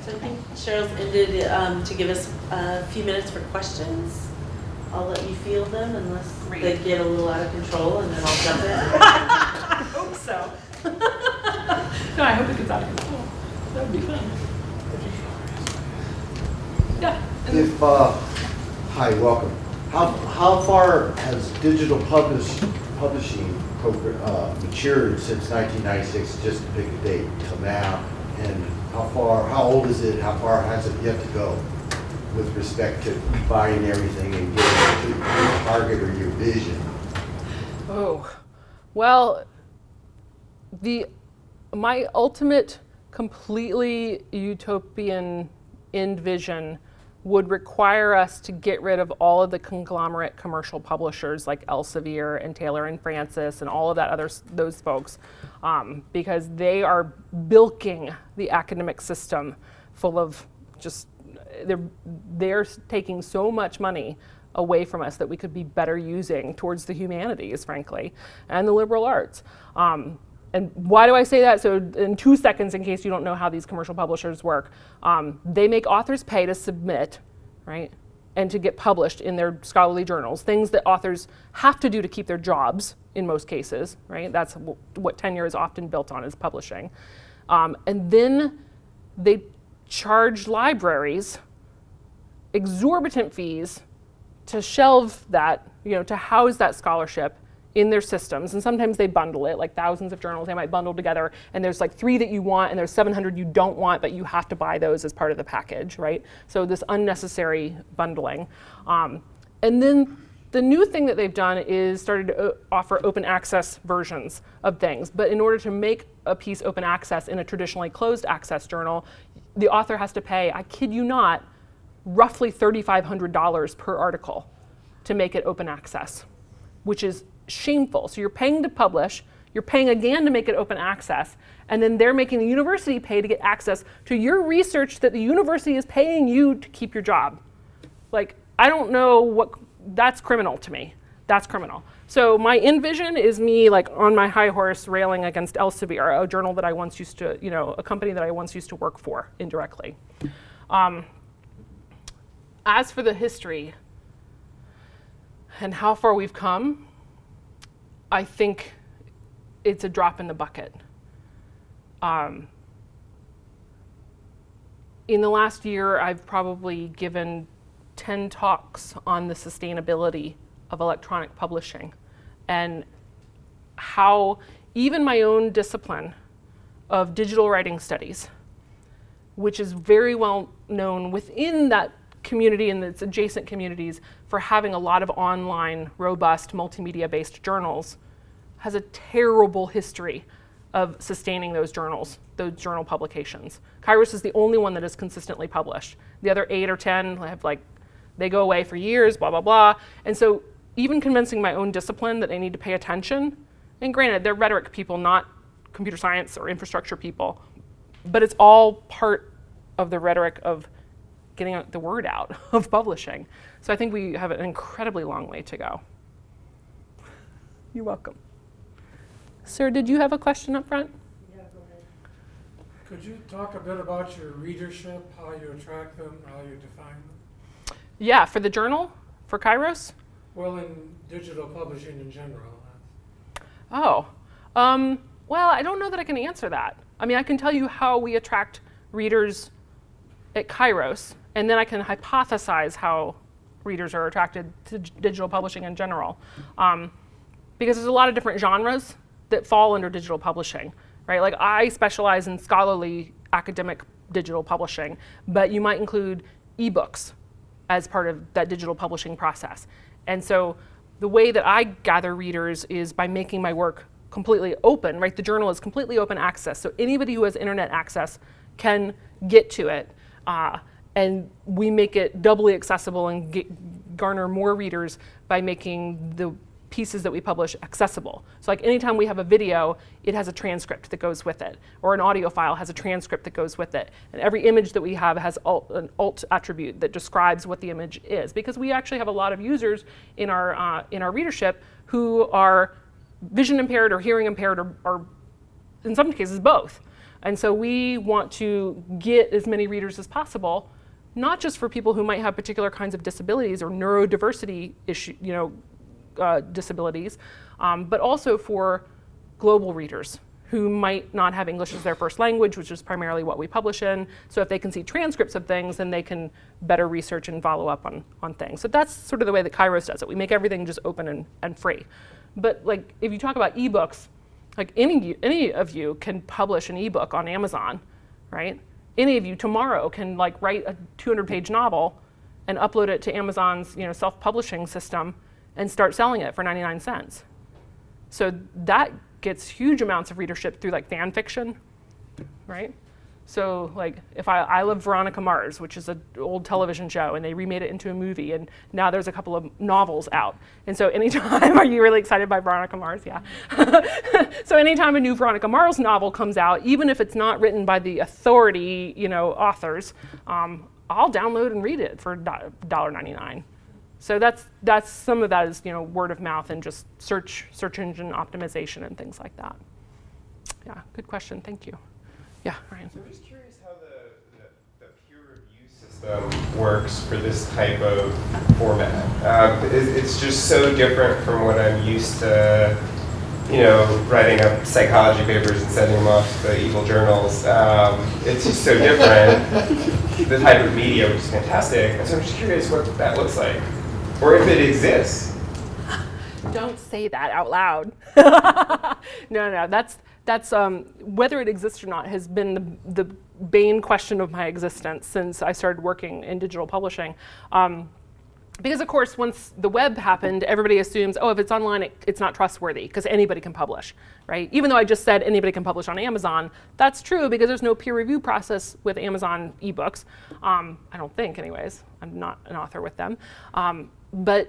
So I think Cheryl's ended to give us a few minutes for questions. I'll let you field them unless they get a little out of control, and then I'll jump in. I hope so. No, I hope it gets out of control. That would be fun. Yeah. Hi, welcome. How far has digital publishing matured since 1996, just to pick a date, till now? And how old is it? How far has it yet to go with respect to buying everything and getting to your target or your vision? Oh, well, my ultimate completely utopian end vision would require us to get rid of all of the conglomerate commercial publishers like Elsevier and Taylor and Francis and all of those folks, because they are bilking the academic system full of just, they're taking so much money away from us that we could be better using towards the humanities, frankly, and the liberal arts. And why do I say that? So in 2 seconds, in case you don't know how these commercial publishers work, they make authors pay to submit, right? And to get published in their scholarly journals, things that authors have to do to keep their jobs in most cases, right? That's what tenure is often built on, is publishing. And then they charge libraries exorbitant fees to shelve that, to house that scholarship in their systems. And sometimes they bundle it, like thousands of journals they might bundle together, and there's like 3 that you want and there's 700 you don't want, but you have to buy those as part of the package, right? So this unnecessary bundling. And then the new thing that they've done is started to offer open access versions of things. But in order to make a piece open access in a traditionally closed access journal, the author has to pay, I kid you not, roughly $3,500 per article to make it open access, which is shameful. So you're paying to publish, you're paying again to make it open access, and then they're making the university pay to get access to your research that the university is paying you to keep your job. Like, I don't know what, that's criminal to me. That's criminal. So my envision is me like on my high horse railing against Elsevier, a journal that I once used to, a company that I once used to work for indirectly. As for the history and how far we've come, I think it's a drop in the bucket. In the last year, I've probably given 10 talks on the sustainability of electronic publishing and how even my own discipline of digital writing studies, which is very well known within that community and its adjacent communities for having a lot of online, robust, multimedia-based journals, has a terrible history of sustaining those journals, those journal publications. Kairos is the only one that is consistently published. The other 8 or 10 have they go away for years, blah, blah, blah. And so even convincing my own discipline that they need to pay attention, and granted, they're rhetoric people, not computer science or infrastructure people, but it's all part of the rhetoric of getting the word out of publishing. So I think we have an incredibly long way to go. You're welcome. Sir, did you have a question up front? Yeah, go ahead. Could you talk a bit about your readership, how you attract them, how you define them? Yeah, for the journal, for Kairos? Well, in digital publishing in general. Oh, well, I don't know that I can answer that. I mean, I can tell you how we attract readers at Kairos, and then I can hypothesize how readers are attracted to digital publishing in general. Because there's a lot of different genres that fall under digital publishing, right? Like I specialize in scholarly academic digital publishing, but you might include ebooks as part of that digital publishing process. And so the way that I gather readers is by making my work completely open, right? The journal is completely open access, so anybody who has internet access can get to it. And we make it doubly accessible and garner more readers by making the pieces that we publish accessible. So like anytime we have a video, it has a transcript that goes with it, or an audio file has a transcript that goes with it. And every image that we have has an alt attribute that describes what the image is, because we actually have a lot of users in our readership who are vision impaired or hearing impaired or in some cases both. And so we want to get as many readers as possible, not just for people who might have particular kinds of disabilities or neurodiversity disabilities, but also for global readers who might not have English as their first language, which is primarily what we publish in. So if they can see transcripts of things, then they can better research and follow up on things. So that's sort of the way that Kairos does it. We make everything just open and free. But like if you talk about ebooks, like any of you can publish an ebook on Amazon, right? Any of you tomorrow can like write a 200-page novel and upload it to Amazon's self-publishing system and start selling it for 99 cents. So that gets huge amounts of readership through like fan fiction, right? So like if I Love Veronica Mars, which is an old television show, and they remade it into a movie, and now there's a couple of novels out. And so anytime, are you really excited by Veronica Mars? Yeah. So anytime a new Veronica Mars novel comes out, even if it's not written by the authority, authors, I'll download and read it for $1.99. So that's some of that is word of mouth and just search engine optimization and things like that. Yeah, good question. Thank you. Yeah, Ryan. So I'm just curious how the peer review system works for this type of format. It's just so different from what I'm used to, writing up psychology papers and sending them off to evil journals. It's just so different. The type of media, which is fantastic. And so I'm just curious what that looks like, or if it exists. Don't say that out loud. No, that's whether it exists or not has been the bane question of my existence since I started working in digital publishing. Because of course, once the web happened, everybody assumes, if it's online, it's not trustworthy because anybody can publish, right? Even though I just said anybody can publish on Amazon, that's true because there's no peer review process with Amazon ebooks. I don't think anyways, I'm not an author with them. But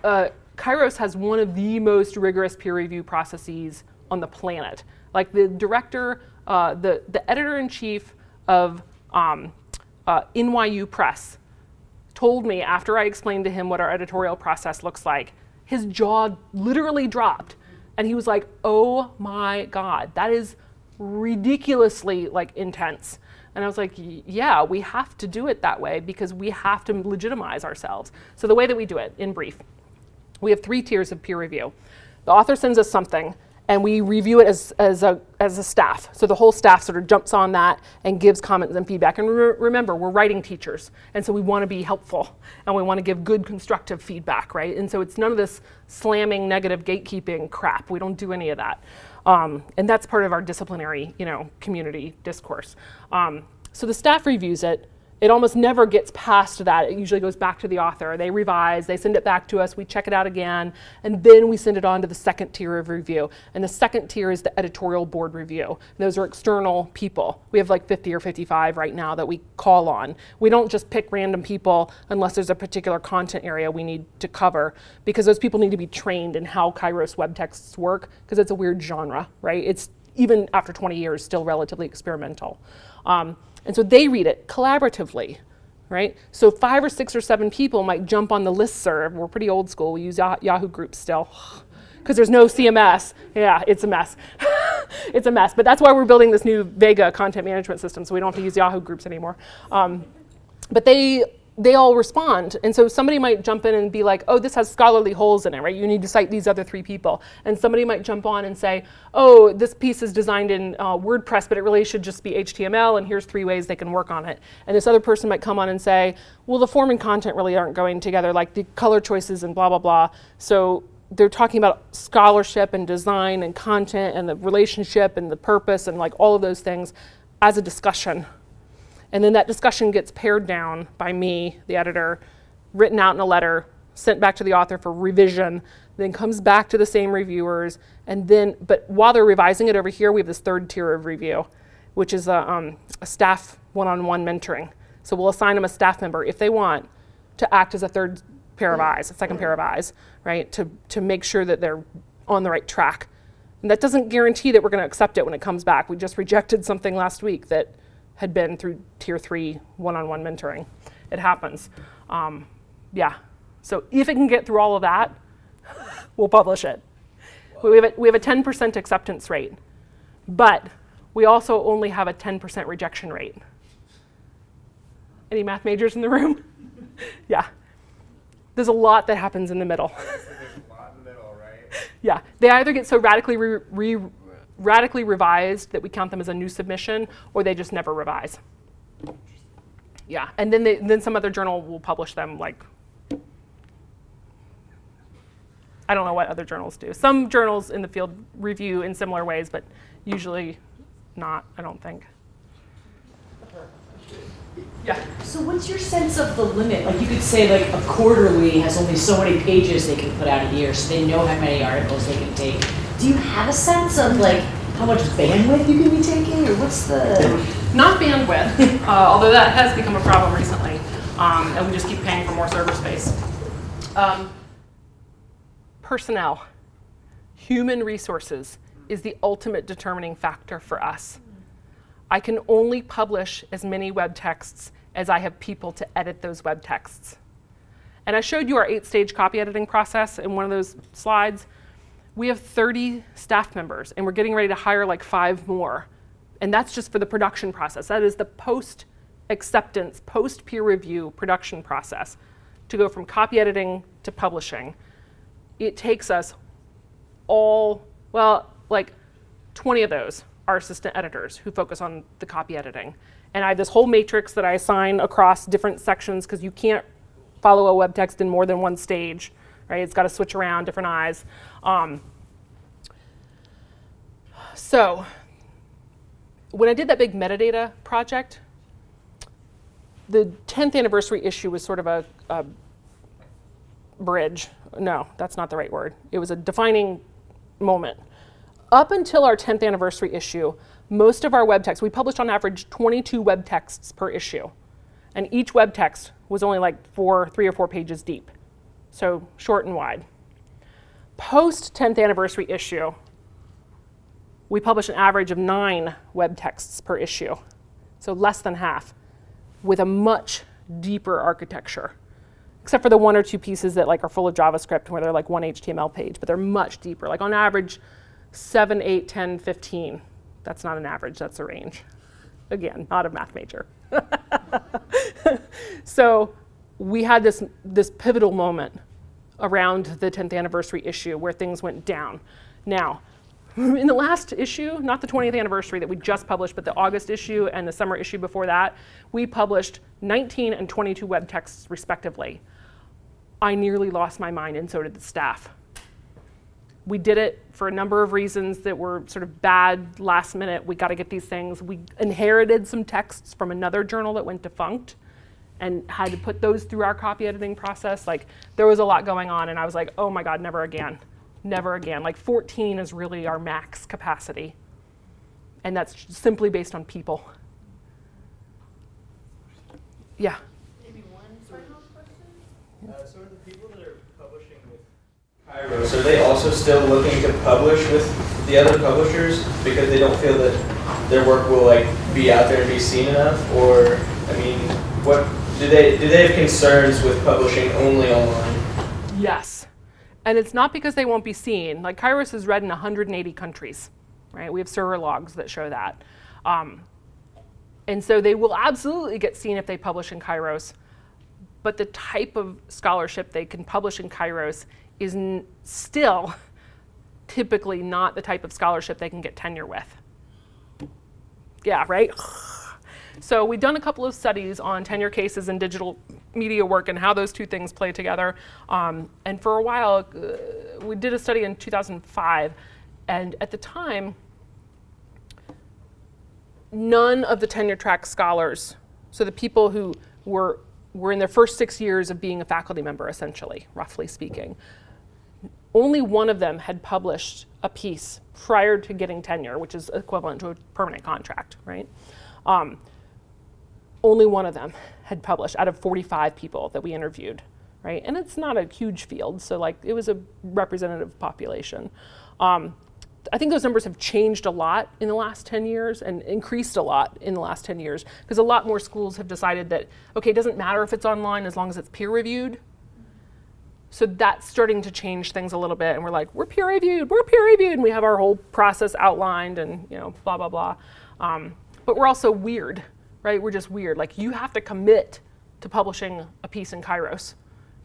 Kairos has one of the most rigorous peer review processes on the planet. Like the director, the editor-in-chief of NYU Press told me after I explained to him what our editorial process looks like, his jaw literally dropped. And he was like, oh my God, that is ridiculously intense. And I was like, yeah, we have to do it that way because we have to legitimize ourselves. So the way that we do it, in brief, we have 3 tiers of peer review. The author sends us something, and we review it as a staff. So the whole staff sort of jumps on that and gives comments and feedback. And remember, we're writing teachers, and so we want to be helpful, and we want to give good constructive feedback, right? And so it's none of this slamming, negative gatekeeping crap. We don't do any of that. And that's part of our disciplinary, community discourse. So the staff reviews it. It almost never gets past that. It usually goes back to the author. They revise, they send it back to us, we check it out again, and then we send it on to the second tier of review. And the second tier is the editorial board review. And those are external people. We have 50 or 55 right now that we call on. We don't just pick random people unless there's a particular content area we need to cover, because those people need to be trained in how Kairos web texts work, because it's a weird genre, right? It's, even after 20 years, still relatively experimental. And so they read it collaboratively, right? So 5 or 6 or 7 people might jump on the listserv. We're pretty old school. We use Yahoo groups still because there's no CMS. Yeah, it's a mess. It's a mess. But that's why we're building this new Vega content management system, so we don't have to use Yahoo groups anymore. But they all respond. And so somebody might jump in and be like, oh, this has scholarly holes in it, right? You need to cite these other 3 people. And somebody might jump on and say, oh, this piece is designed in WordPress, but it really should just be HTML, and here's 3 ways they can work on it. And this other person might come on and say, well, the form and content really aren't going together, like the color choices and blah, blah, blah. So they're talking about scholarship and design and content and the relationship and the purpose and all of those things as a discussion. And then that discussion gets pared down by me, the editor, written out in a letter, sent back to the author for revision, then comes back to the same reviewers. And then, but while they're revising it over here, we have this 3rd tier of review, which is a staff one-on-one mentoring. So we'll assign them a staff member if they want to act as a 3rd pair of eyes, a 2nd pair of eyes, right? To make sure that they're on the right track. And that doesn't guarantee that we're going to accept it when it comes back. We just rejected something last week that had been through tier 3 one-on-one mentoring. It happens. Yeah. So if it can get through all of that, we'll publish it. We have a 10% acceptance rate, but we also only have a 10% rejection rate. Any math majors in the room? Yeah. There's a lot that happens in the middle. There's a lot in the middle, right? Yeah. They either get so radically revised that we count them as a new submission, or they just never revise. Yeah, and then some other journal will publish them. I don't know what other journals do. Some journals in the field review in similar ways, but usually not, I don't think. Yeah. So what's your sense of the limit? You could say a quarterly has only so many pages they can put out a year, so they know how many articles they can take. Do you have a sense of how much bandwidth you can be taking, or what's the? Not bandwidth, although that has become a problem recently, and we just keep paying for more server space. Personnel, human resources is the ultimate determining factor for us. I can only publish as many web texts as I have people to edit those web texts. And I showed you our 8-stage copy editing process in one of those slides. We have 30 staff members, and we're getting ready to hire like 5 more. And that's just for the production process. That is the post-acceptance, post-peer review production process to go from copy editing to publishing. It takes us like 20 of those are assistant editors who focus on the copy editing. And I have this whole matrix that I assign across different sections because you can't follow a web text in more than one stage, right? It's got to switch around, different eyes. So when I did that big metadata project, the 10th anniversary issue was sort of a bridge. No, that's not the right word. It was a defining moment. Up until our 10th anniversary issue, most of our web texts, we published on average 22 web texts per issue. And each web text was only like 3 or 4 pages deep. So short and wide. Post 10th anniversary issue, we published an average of 9 web texts per issue. So less than half, with a much deeper architecture. Except for the 1 or 2 pieces that like are full of JavaScript where they're like 1 HTML page, but they're much deeper. Like on average, 7, 8, 10, 15. That's not an average, that's a range. Again, not a math major. So we had this pivotal moment around the 10th anniversary issue where things went down. Now, in the last issue, not the 20th anniversary that we just published, but the August issue and the summer issue before that, we published 19 and 22 web texts respectively. I nearly lost my mind, and so did the staff. We did it for a number of reasons that were sort of bad, last minute. We got to get these things. We inherited some texts from another journal that went defunct and had to put those through our copy editing process. Like, there was a lot going on, and I was like, oh my God, never again. Never again. Like 14 is really our max capacity. And that's simply based on people. Yeah. Maybe one final question? So are the people that are publishing with Kairos, are they also still looking to publish with the other publishers because they don't feel that their work will like be out there and be seen enough? Or, I mean, what do they have concerns with publishing only online? Yes. And it's not because they won't be seen. Like Kairos is read in 180 countries, right? We have server logs that show that. And so they will absolutely get seen if they publish in Kairos, but the type of scholarship they can publish in Kairos is still typically not the type of scholarship they can get tenure with. Yeah, right? So we've done a couple of studies on tenure cases and digital media work and how those two things play together. And for a while, we did a study in 2005, and at the time, none of the tenure track scholars, so the people who were in their first 6 years of being a faculty member, essentially, roughly speaking, only one of them had published a piece prior to getting tenure, which is equivalent to a permanent contract, right? Only one of them had published out of 45 people that we interviewed, right? And it's not a huge field, so like it was a representative population. I think those numbers have changed a lot in the last 10 years and increased a lot in the last 10 years because a lot more schools have decided that, okay, it doesn't matter if it's online as long as it's peer reviewed. So that's starting to change things a little bit, and we're like, we're peer reviewed, and we have our whole process outlined and, you know, blah, blah, blah. But we're also weird, right? We're just weird. Like, you have to commit to publishing a piece in Kairos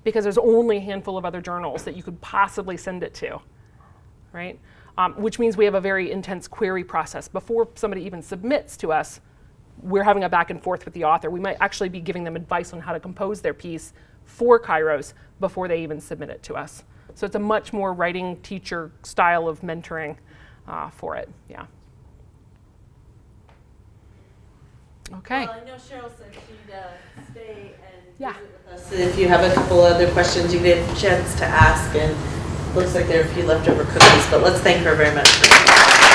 because there's only a handful of other journals that you could possibly send it to, right? Which means we have a very intense query process. Before somebody even submits to us, we're having a back and forth with the author. We might actually be giving them advice on how to compose their piece for Kairos before they even submit it to us. So it's a much more writing teacher style of mentoring for it, yeah. Okay. Well, I know Cheryl said she'd stay and Yeah. visit with us. If you have a couple other questions, you get a chance to ask. And looks like there are a few leftover cookies, but let's thank her very much for